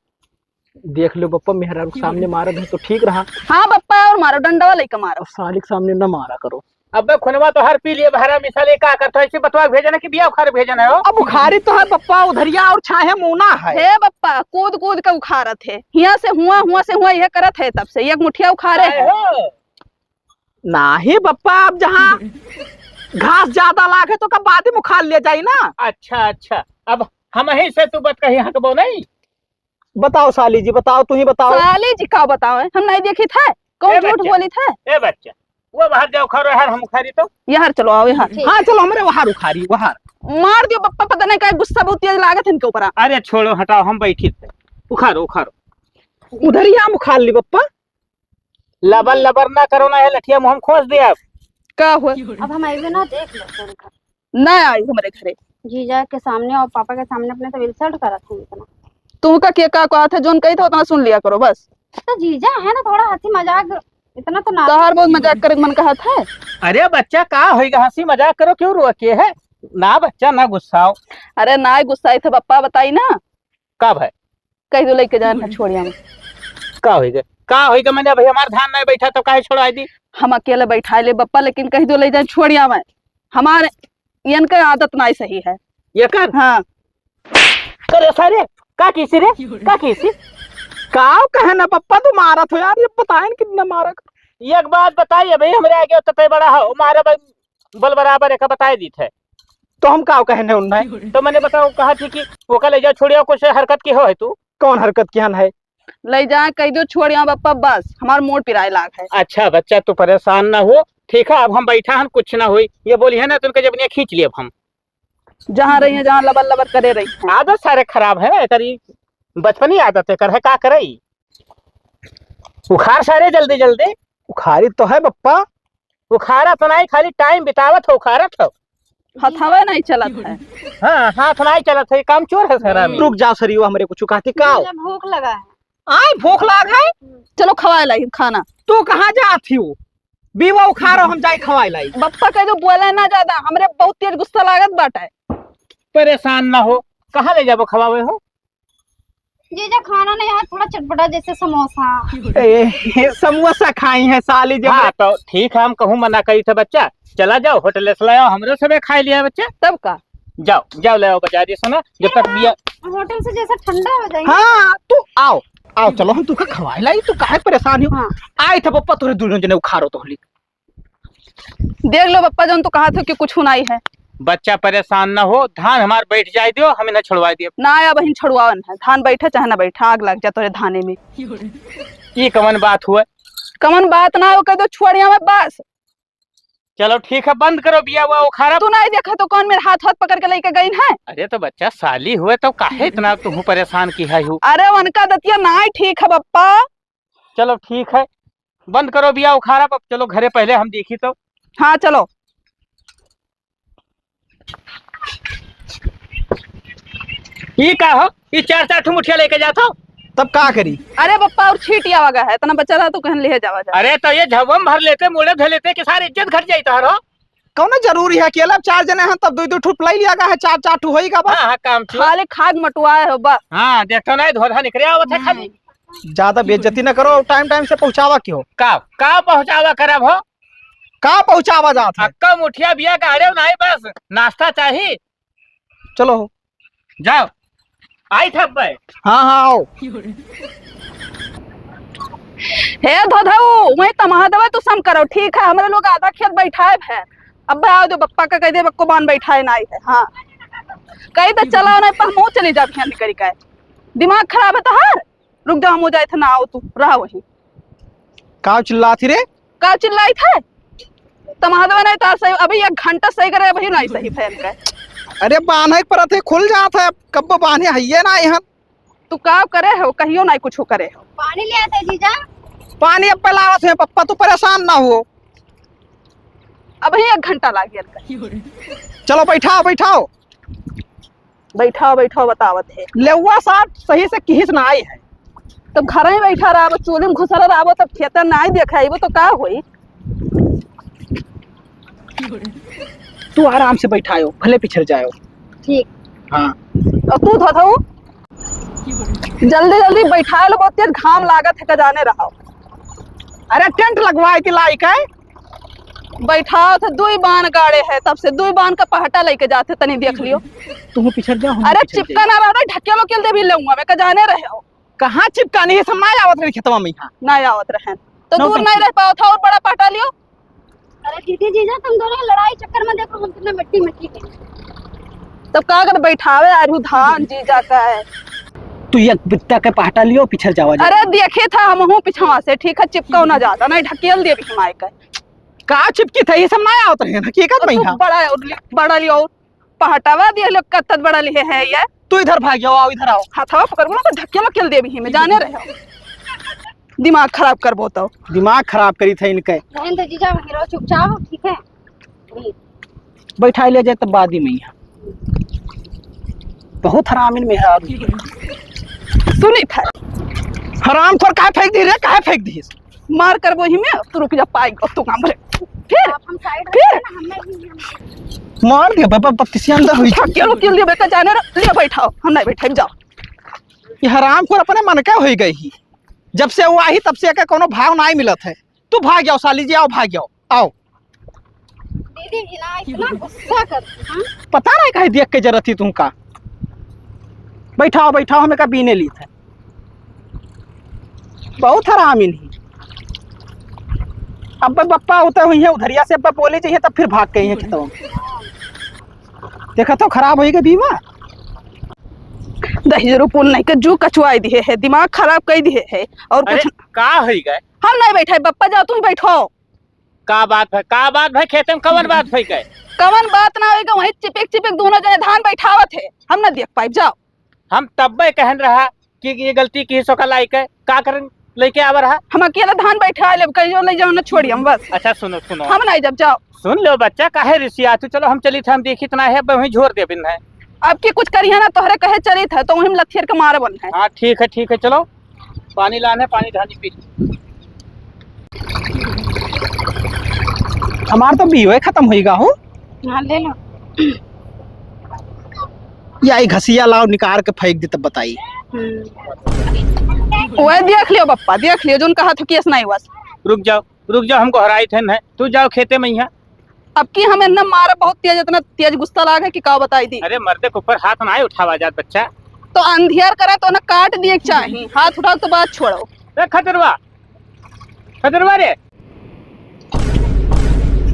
[SPEAKER 2] देख लो बप्पा, मेहरा सामने मारा है तो ठीक रहा।
[SPEAKER 1] हाँ बप्पा, और मारो डंडा वाले का मारो,
[SPEAKER 2] साली के सामने न मारा करो।
[SPEAKER 3] अब खुनवा तो हर पी लिए भरा मिसाले का करता है, ऐसे बतवा भेजना कि बिया उखाड़ भेजना है हो?
[SPEAKER 2] अब बुखारी तो है बप्पा, उधरिया और छाहे मुना है।
[SPEAKER 1] हे बप्पा कूद कूद के उखाड़त है, यहाँ से हुआ यह करत है, तब से एक मुठिया उखाड़े है।
[SPEAKER 2] नहीं बप्पा, अब जहाँ घास ज्यादा लागे तो कब बाद में उखाड़ ले जाई ना।
[SPEAKER 3] अच्छा अच्छा, अब हम ही से तू बत कही हकबो नहीं।
[SPEAKER 2] बताओ साली जी, बताओ, तू ही बताओ।
[SPEAKER 1] साली जी का बताओ, हम नहीं देखी थे, कौन झूठ बोली थे?
[SPEAKER 3] ए बच्चा वो बाहर जाओ, उखाड़ो यार, हम उखाड़ी तो।
[SPEAKER 1] यहाँ चलो आओ, यहाँ।
[SPEAKER 2] हाँ चलो, हमारे वहां उखाड़ी, वहां
[SPEAKER 1] मार दियो पप्पा, पता नहीं क्या गुस्सा बहुत तेज लागत है इनके ऊपर।
[SPEAKER 3] अरे छोड़ो हटाओ, हम बैठी थे। उखाड़ो उखाड़ो।
[SPEAKER 2] उधर ही हम उखाड़ ली पप्पा।
[SPEAKER 3] लबर लबर ना करो ना, है लठिया मुँह हम खोस दिया।
[SPEAKER 1] क्या हुआ?
[SPEAKER 5] अब हम आएंगे ना, देख लो तेरे घर।
[SPEAKER 1] ना आई हमारे घरे
[SPEAKER 5] जीजा के सामने और पापा के सामने अपने तो इंसल्ट करा था इतना।
[SPEAKER 1] तुम का क्या कहा था, जोन कही था उतना सुन लिया करो बस।
[SPEAKER 5] तो जीजा है ना, थोड़ा हंसी मजाक इतना तो ना।
[SPEAKER 1] तोहार बहुत मजाक करे मन कहा था।
[SPEAKER 3] अरे बच्चा का होगा, हंसी मजाक करो, क्यों रो के है ना बच्चा, ना गुस्साओ।
[SPEAKER 1] अरे ना गुस्साई थे पप्पा, बताई ना।
[SPEAKER 3] कब है?
[SPEAKER 1] कही तो लेके जाना छोड़िया में।
[SPEAKER 3] का होगा मैंने भाई, हमारा धान नहीं बैठा तो काहे छोड़ा दी।
[SPEAKER 1] हम अकेले बैठा ले पप्पा, लेकिन कही तो ले जाए छोड़िया में। हमारे इनका आदत नहीं सही है
[SPEAKER 3] ये कर।
[SPEAKER 1] हाँ
[SPEAKER 3] करे सारे का किसी रे, का किसी
[SPEAKER 2] काव कहे ना पप्पा, तू मारा तो यार, ये बताए कितना मारा।
[SPEAKER 3] एक बात बताइए भाई, हमरे आगे तो बड़ा हो, मारा बल बराबर एक बताए दी थे।
[SPEAKER 2] तो हम काव कहने उन्हें।
[SPEAKER 3] तो मैंने बताओ कहा थी कि वो कल जा छोड़िया, कुछ हरकत की हो है तू।
[SPEAKER 2] कौन हरकत किया है?
[SPEAKER 1] ले जाए कही दो छोड़िया पप्पा, बस हमारा मोड़ पिराए लाग है।
[SPEAKER 3] अच्छा बच्चा तू परेशान ना हो, ठीक है। अब हम बैठा हैं, कुछ ना हुई, ये बोली है ना तुमके जब खींच लिए। अब हम
[SPEAKER 1] जहाँ रही है, जहाँ लबर लबर करे रही है।
[SPEAKER 3] आदत सारे खराब है, करी बचपनी आदत है, कर है का करई। उखाड़ सारे जल्दी जल्दी।
[SPEAKER 2] उखाड़ी तो है पप्पा।
[SPEAKER 3] उखाड़ा तो नहीं, खाली टाइम बितावत हो, उखाड़त हो।
[SPEAKER 1] हथवा नहीं चलत है।
[SPEAKER 3] हाँ हाथ नहीं चलत है, काम चोर है सारा में।
[SPEAKER 2] रुक जाओ सरियो, हमरे कुछ कहती काव।
[SPEAKER 5] मुझे भूख लगा है।
[SPEAKER 2] आय भूख लाग है।
[SPEAKER 1] चलो खवा लाई खाना।
[SPEAKER 2] तू कहाँ जाती हो? बीवा उखाड़ो, हम जाए खवाई लाई।
[SPEAKER 1] पप्पा कह दो बोला ना ज्यादा, हमरे बहुत तेज गुस्सा लागत बाटा।
[SPEAKER 3] परेशान ना हो, कहाँ ले जाबो खवावे हो?
[SPEAKER 5] जीजा खाना नहीं, यहाँ थोड़ा चटपटा जैसे समोसा।
[SPEAKER 2] ए, समोसा खाई है साली जब।
[SPEAKER 3] हाँ तो ठीक है, हम कहूँ मना करी थे बच्चा, चला जाओ होटल से लाओ, हमरे सबे खाई लिया बच्चा।
[SPEAKER 1] तब का
[SPEAKER 3] जाओ जाओ ले आओ बाजारी से ना, जब तक बिया।
[SPEAKER 5] होटल से जैसा ठंडा हो जाएगा।
[SPEAKER 2] हाँ तू आओ आओ, चलो हम तुका खवाई लाई। तू काहे परेशान हो?
[SPEAKER 5] हाँ।
[SPEAKER 2] आए थे पप्पा, तोरे दोनों जने उखाड़ो तो होली।
[SPEAKER 1] देख लो पप्पा, जो तो कहा था कि कुछ नहीं है।
[SPEAKER 3] बच्चा परेशान ना हो, धान हमार बैठ जाए दियो, हमें न छोड़वा दियो।
[SPEAKER 1] ना आया बहन छुड़वावन है, धान बैठे चाहे ना बैठे, आग लग जा तोरे धाने में।
[SPEAKER 3] ये कमन बात हुआ।
[SPEAKER 1] कमन बात ना हो, कह दो छोड़िया में बस।
[SPEAKER 3] चलो ठीक है, बंद करो बिया हुआ उखाड़ा।
[SPEAKER 1] तू नहीं देखा तो कौन मेरे हाथ हाथ पकड़ के लेके गई है?
[SPEAKER 3] अरे तो बच्चा साली हुए तो काहे इतना तुम परेशान की है हूँ।
[SPEAKER 1] अरे उनका दतिया नहीं ठीक है पप्पा।
[SPEAKER 3] चलो ठीक है, बंद करो बिया उखाड़ा। अब चलो घरे पहले हम देखी तो।
[SPEAKER 1] हाँ चलो।
[SPEAKER 3] ये का हो, ये चार चार मुठिया लेके जाता हो।
[SPEAKER 2] तब का करी?
[SPEAKER 1] अरे पप्पा और छीटिया वगा है, इतना बच्चा था तो कहन ले जावा जा।
[SPEAKER 3] अरे तो ये झवम भर लेते, मुड़े धर लेते कि सारी इज्जत घट जाई तारो।
[SPEAKER 2] कौन जरूरी है? अकेला 4 जने हैं तब 2-2 ठुप लाई लिया है, 4-4 ठु होई का बस।
[SPEAKER 3] हाँ काम छो।
[SPEAKER 1] खाली खाग मटुआए हो बस।
[SPEAKER 3] हाँ देखो ना, धोधा निकले आवत है खाली।
[SPEAKER 2] ज्यादा बेइज्जती न करो, टाइम टाइम से पहुंचावा क्यों?
[SPEAKER 3] का पहुंचावा करब हो?
[SPEAKER 2] का पहुंचावा जात है?
[SPEAKER 3] हक्का मुठिया बिया गाड़े नहीं, बस नाश्ता चाहिए।
[SPEAKER 2] चलो
[SPEAKER 3] जाओ आई थप भाई।
[SPEAKER 2] हाँ हाँ आओ।
[SPEAKER 1] हे धोधाऊ, मैं तमहा दवा तो सम करो, ठीक है? हमारे लोग आधा खेत बैठाए है। अब आओ दो पप्पा का कह दे, बक्को बान बैठाए नहीं है। हाँ कही तो चला नहीं, पर मुँह चली जा भिया निकल के। दिमाग खराब है तहार। रुक जाओ, हम हो जाए थे ना, आओ तू रहा वही।
[SPEAKER 2] का चिल्ला थी रे?
[SPEAKER 1] का चिल्लाई थे? तमहा दवा नहीं तार सही, अभी 1 घंटा सही करे, वही नहीं सही फैन का।
[SPEAKER 2] अरे बांधे पर थे, खुल जात है, कब बांधे हइये ना यहाँ।
[SPEAKER 1] तू का करे हो, कहियो नहीं कुछ करे हो।
[SPEAKER 5] पानी ले आते जीजा।
[SPEAKER 2] पानी अब लावत है पप्पा, तू परेशान ना हो।
[SPEAKER 1] अब ही 1 घंटा लाग गया।
[SPEAKER 2] चलो बैठाओ बैठाओ।
[SPEAKER 1] बैठाओ बैठाओ बतावत है।
[SPEAKER 2] लेउआ साथ सही से किहिस ना आई है।
[SPEAKER 1] तब घर ही बैठा रहा, चोली में घुसल रहा, तब खेतर नहीं देखा वो तो का हुई।
[SPEAKER 2] तू आराम से बैठायो, भले पिछड़ जाओ।
[SPEAKER 5] ठीक।
[SPEAKER 2] हाँ
[SPEAKER 1] और तू धोधाऊ जल्दी जल्दी बैठा लो, बहुत तेज घाम लागत है, जाने रहा।
[SPEAKER 2] अरे टेंट लगवाए के लायक है।
[SPEAKER 1] बैठाओ थे, 2 बान गाड़े है, तब से 2 बान का पहटा लेके जाते, तनी देख लियो।
[SPEAKER 2] तुम पिछड़ जाओ।
[SPEAKER 1] अरे चिपका ना रहा, ढकेलो के दे भी लूंगा मैं, जाने रहे हो।
[SPEAKER 2] कहाँ चिपका नहीं है, सब ना आवत रहे खेतवा में। यहाँ
[SPEAKER 1] ना आवत रहे तो
[SPEAKER 2] No
[SPEAKER 1] दूर
[SPEAKER 2] tension।
[SPEAKER 1] नहीं रह पाओ था, और बड़ा पहटा लियो।
[SPEAKER 5] अरे दीदी जीजा, तुम दोनों लड़ाई चक्कर में देखो हम कितना मिट्टी मिट्टी के।
[SPEAKER 1] तब का कर बैठावे आरू धान जीजा का है।
[SPEAKER 2] तू एक बित्ता के पहटा लियो, पिछड़ जावा जा।
[SPEAKER 1] अरे देखे था हम हूँ पिछवा से, ठीक है? चिपका ना जाता, नहीं ढकेल दे भी माय का।
[SPEAKER 2] का चिपकी था, ये सब ना आवत रहे हकीकत में। यहाँ
[SPEAKER 1] बड़ा लियो, बप्पा हटावा दिए लोग कत्तत बड़ा लिए है ये।
[SPEAKER 2] तू इधर भाग जाओ, आओ इधर आओ।
[SPEAKER 1] हाथवा पकड़बो ना तो धक्के मक्केल देबी ही में जाने रहे हो। दिमाग खराब करबो तो।
[SPEAKER 2] दिमाग खराब करी थे इनके।
[SPEAKER 5] रहन दो जीजा, वहीं रहो चुपचाप, ठीक है?
[SPEAKER 2] बैठा ले जाए तब बाद ही में यहाँ। बहुत हरामिन में है।
[SPEAKER 1] सुनी था
[SPEAKER 2] हराम खोर काहे फेंक दी रे, काहे फेंक दी?
[SPEAKER 1] मार करबो ही में तू रुक जा पाएगा तू काम रे। फिर
[SPEAKER 5] हम साइड
[SPEAKER 1] फिर
[SPEAKER 2] मार दिया बाबा बत्तीस अंदर हुई।
[SPEAKER 1] धक्के मक्केल दे बेटा जाने ले बैठाओ, हम नहीं बैठे जाओ।
[SPEAKER 2] ये हराम खोर अपने मन का हो गई ही। जब से वो आई तब से का कोनो भाव नहीं मिलत है। तू भाग जाओ साली जी, आओ भाग जाओ, आओ।
[SPEAKER 5] दीदी भी ना इतना गुस्सा करती, हां?
[SPEAKER 2] पता नहीं कहीं देख के जरूरत थी तुमका। बैठाओ बैठाओ, हमें का बीने ली थे। बहुत हरामिन ही। अब बप्पा होते हुई है उधरिया से, अब बोले चाहिए तब फिर भाग गई है खेतों। देखा तो खराब हो गई बीमा।
[SPEAKER 1] दही जरूर पुल नहीं के जू कचुआई दिए है, दिमाग खराब कर दिए है और कुछ
[SPEAKER 3] का हो गए?
[SPEAKER 1] हम नहीं बैठे, बप्पा जाओ तुम बैठो।
[SPEAKER 3] का बात है, का बात है? खेते में कवन बात है? गए
[SPEAKER 1] कवन बात ना होएगा, वहीं चिपक चिपक दोनों जने धान बैठावत है, हम ना देख पाए। जाओ
[SPEAKER 3] हम तब्बे कहन रहा कि ये गलती की सो का लाइक है, का करन लेके आवा रहा।
[SPEAKER 1] हम अकेला धान बैठा ले, कहियो ले जाओ ना छोड़ी हम बस।
[SPEAKER 3] अच्छा सुनो सुनो,
[SPEAKER 1] हम नहीं जब जाओ।
[SPEAKER 3] सुन लो बच्चा, काहे रिसिया तू? चलो हम चली थे, हम देखी इतना है, वहीं झोर दे बिन है।
[SPEAKER 1] अब की कुछ करिए ना, तोहरे कहे चली था तो वहीं लथियर के मारे बन है।
[SPEAKER 3] हाँ ठीक है, चलो पानी लाने, पानी धानी पी।
[SPEAKER 2] हमार तो बीवे खत्म होएगा हो।
[SPEAKER 5] हां ले लो।
[SPEAKER 2] या एक घसिया लाओ निकाल के फेंक दे तब बताई।
[SPEAKER 1] ओए देख लियो बप्पा, देख लियो, जोन कहा था केस नहीं हुआ।
[SPEAKER 3] रुक जाओ, हमको हराई थे न। तू जाओ खेते में यहाँ।
[SPEAKER 1] अब की हमें न मारा बहुत तेज, इतना तेज गुस्सा लागे कि का बताई दी।
[SPEAKER 3] अरे मर्दे के ऊपर हाथ ना उठावा जात बच्चा।
[SPEAKER 1] तो अंधियार करे तो ना काट दिए चाहिए, हाथ उठाओ तो बात छोड़ो।
[SPEAKER 3] रे खतरवा रे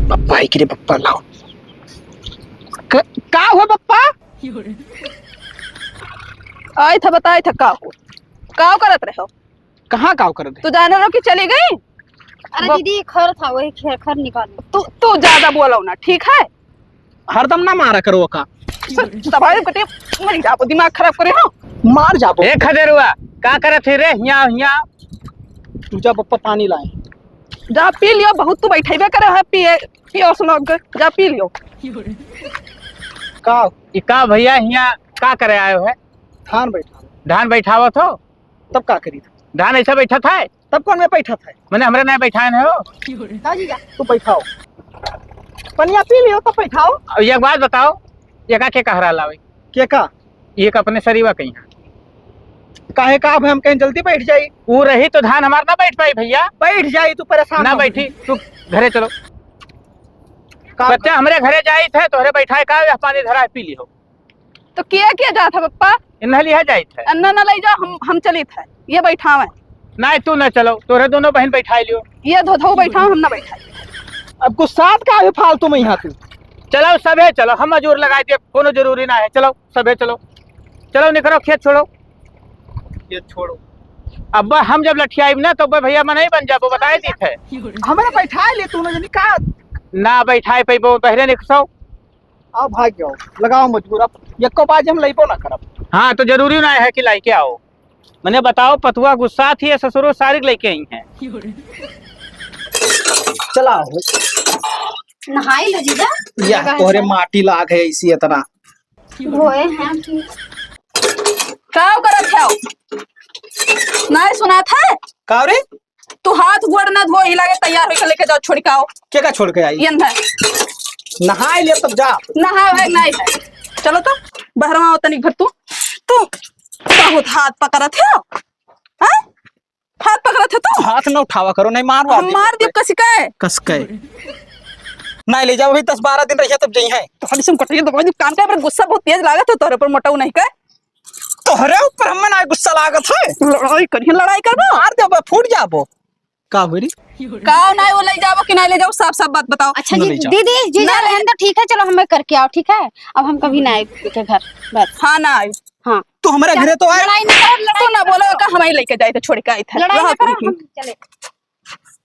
[SPEAKER 2] बप्पा ही के बप्पा लाओ। का हुआ बप्पा?
[SPEAKER 1] आए था बताए था का हो, का करत रहे हो?
[SPEAKER 2] कहाँ काव कर दे?
[SPEAKER 1] तू जाने रहो कि चली गई?
[SPEAKER 5] अरे दीदी खर था, वही खर निकालो।
[SPEAKER 1] तू ज्यादा बोलो ना, ठीक है?
[SPEAKER 2] हरदम ना मारा करो का।
[SPEAKER 1] दबाई कटे मर जाओ, दिमाग खराब करे हो।
[SPEAKER 2] मार जाबो।
[SPEAKER 3] ए खदेरुआ का करत है रे? यहाँ
[SPEAKER 2] तू जा बप्पा पानी लाए।
[SPEAKER 1] जा पी लियो, बहुत तू बैठेबे करे है, पियो लोग, जा पी लियो।
[SPEAKER 3] का भैया यहाँ का करे आयो है? धान बैठावत हो?
[SPEAKER 2] तब का करी था?
[SPEAKER 3] धान ऐसा बैठा था?
[SPEAKER 2] तब कौन में बैठा था?
[SPEAKER 3] मैंने हमरे नहीं बैठाए न हो।
[SPEAKER 2] तू बैठाओ, पनिया पी लियो तब बैठाओ।
[SPEAKER 3] अब एक बात बताओ, ये का के कहरा लावे?
[SPEAKER 2] के का?
[SPEAKER 3] ये अपने शरीवा कहीं
[SPEAKER 2] काहे का? अब हम कहीं जल्दी बैठ जाई।
[SPEAKER 3] वो रही तो धान हमारा ना बैठ पाई भैया।
[SPEAKER 2] बैठ जाई, तू परेशान
[SPEAKER 3] ना बैठी, तू घरे चलो। बच्चा हमरे घरे जाई थे, तोहरे बैठाए का पानी धरा पी लियो।
[SPEAKER 1] तो किया जा था बप्पा?
[SPEAKER 3] इन्हें लिया जाई थे।
[SPEAKER 1] अन्ना ना ले जा, हम चली थे, ये बैठावे।
[SPEAKER 3] नहीं तू न चलो, तोरे दोनों बहन बैठाई लियो।
[SPEAKER 1] ये धो बैठा, हम ना बैठा।
[SPEAKER 2] अब गुस्सात का है फालतू में यहाँ तू।
[SPEAKER 3] चलो सबे चलो, हम मजूर लगा दिए, कोनो जरूरी ना है। चलो सबे चलो निकलो, खेत छोड़ो।
[SPEAKER 2] ये छोड़ो।
[SPEAKER 3] अब हम जब लठियाई ना तो भैया मैं नहीं बन जाबो, बताए दी थे।
[SPEAKER 2] हमें बैठा ले तू का
[SPEAKER 3] ना बैठाए पैबो, बहरे निकसो।
[SPEAKER 2] आओ भाग जाओ, लगाओ मजबूर। अब यको बाज हम लइबो ना करब।
[SPEAKER 3] हाँ तो जरूरी ना है कि लाइके आओ। मैंने बताओ पतुआ गुस्सा थी, ससुरो सारी लेके आई हैं।
[SPEAKER 2] चला
[SPEAKER 5] नहाई लो जीजा।
[SPEAKER 2] या तोरे माटी लाग है इसी इतना
[SPEAKER 5] होए हैं
[SPEAKER 1] का करत है? नहीं सुना था?
[SPEAKER 2] का रे?
[SPEAKER 1] तू हाथ गोड़ ना धो, हिला के तैयार होके लेके जाओ, छोड़ के आओ।
[SPEAKER 2] के का छोड़ के आई?
[SPEAKER 1] ये ना
[SPEAKER 2] नहाए ले तब जा।
[SPEAKER 1] नहा है नहीं है, चलो तो बहरवा तनी घर। तू बहुत हाथ पकड़त है, हां? हाथ पकड़त है तू?
[SPEAKER 2] हाथ ना उठावा करो, नहीं मारो।
[SPEAKER 1] हम मार दियो
[SPEAKER 2] कसके नहीं ले जाओ, अभी 10-12 दिन रहिए तब जई है।
[SPEAKER 1] तो खाली सुन कटिए तो काम का, पर गुस्सा बहुत तेज लागत है तोरे पर, मोटाऊ नहीं का?
[SPEAKER 2] तोहरे ऊपर हमें ना गुस्सा लागत है।
[SPEAKER 1] लड़ाई करबो,
[SPEAKER 2] मार देबो, फूट जाबो। का बोली?
[SPEAKER 1] का नहीं वो ले जाबो कि नहीं ले जाओ, साफ साफ बात बताओ।
[SPEAKER 5] अच्छा दीदी जीजा रहन दो, ठीक है? चलो हमें करके आओ, ठीक है? अब हम कभी ना आए के घर, बस।
[SPEAKER 1] हाँ ना आई।
[SPEAKER 5] हाँ
[SPEAKER 2] तू हमारे घरे तो आए।
[SPEAKER 5] लड़ाई ना करो,
[SPEAKER 1] तू ना बोलो का हमें लेके जाए थे, छोड़ के आई थे।
[SPEAKER 5] लड़ाई ना करो, हम चले।